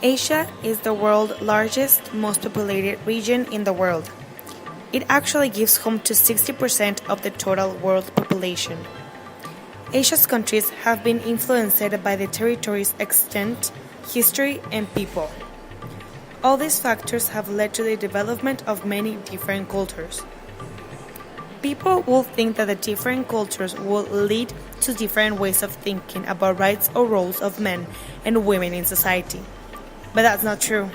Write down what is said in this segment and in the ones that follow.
Asia is the world's largest, most populated region in the world. It actually gives home to 60% of the total world population. Asia's countries have been influenced by the territory's extent, history, and people. All these factors have led to the development of many different cultures. People will think that the different cultures will lead to different ways of thinking about rights or roles of men and women in society. But that's not true.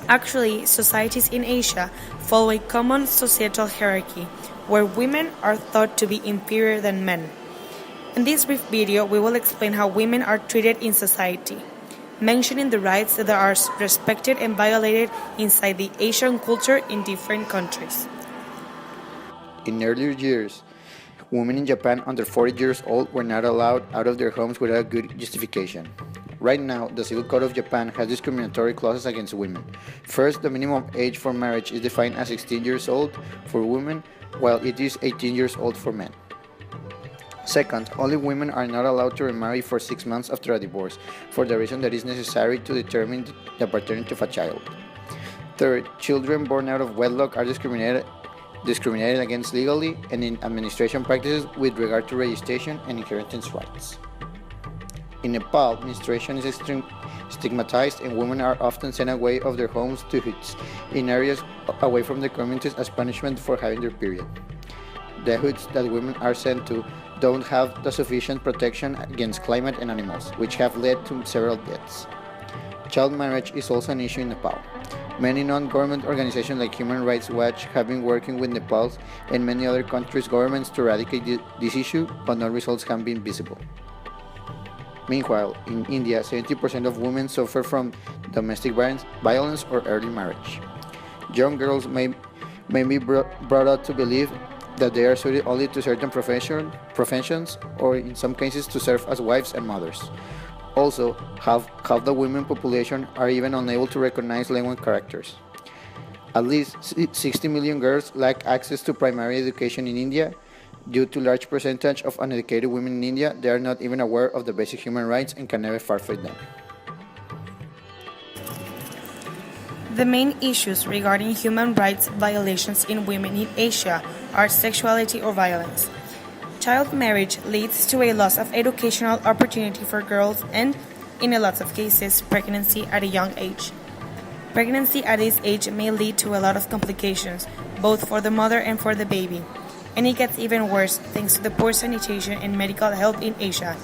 Actually, societies in Asia follow a common societal hierarchy where women are thought to be inferior than men. In this brief video, we will explain how women are treated in society, mentioning the rights that are respected and violated inside the Asian culture in different countries. In earlier years, women in Japan under 40 years old were not allowed out of their homes without a good justification. Right now, the Civil Code of Japan has discriminatory clauses against women. First, the minimum age for marriage is defined as 16 years old for women, while it is 18 years old for men. Second, only women are not allowed to remarry for 6 months after a divorce, for the reason that is necessary to determine the paternity of a child. Third, children born out of wedlock are discriminated against legally and in administration practices with regard to registration and inheritance rights. In Nepal, menstruation is stigmatized and women are often sent away of their homes to huts in areas away from the communities as punishment for having their period. The huts that women are sent to don't have the sufficient protection against climate and animals, which have led to several deaths. Child marriage is also an issue in Nepal. Many non-government organizations like Human Rights Watch have been working with Nepal's and many other countries' governments to eradicate this issue, but no results have been visible. Meanwhile, in India, 70% of women suffer from domestic violence or early marriage. Young girls may be brought up to believe that they are suited only to certain professions, or in some cases to serve as wives and mothers. Also, half the women population are even unable to recognize language characters. At least 60 million girls lack access to primary education in India. Due to large percentage of uneducated women in India, they are not even aware of the basic human rights and can never forfeit them. The main issues regarding human rights violations in women in Asia are sexuality or violence. Child marriage leads to a loss of educational opportunity for girls and, in a lot of cases, pregnancy at a young age. Pregnancy at this age may lead to a lot of complications, both for the mother and for the baby. And it gets even worse thanks to the poor sanitation and medical health in Asia.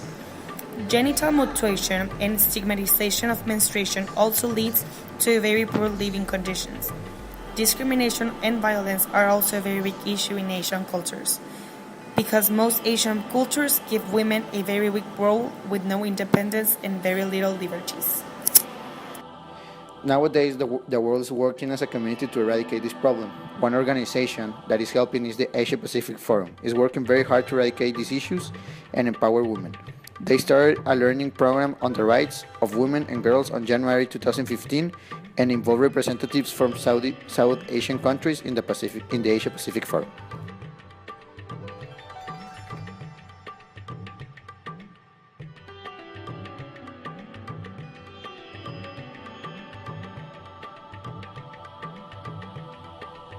Genital mutilation and stigmatization of menstruation also leads to very poor living conditions. Discrimination and violence are also a very big issue in Asian cultures, because most Asian cultures give women a very weak role with no independence and very little liberties. Nowadays, the world is working as a community to eradicate this problem. One organization that is helping is the Asia Pacific Forum. It's working very hard to eradicate these issues and empower women. They started a learning program on the rights of women and girls on January 2015 and involved representatives from South Asian countries in the Asia Pacific Forum.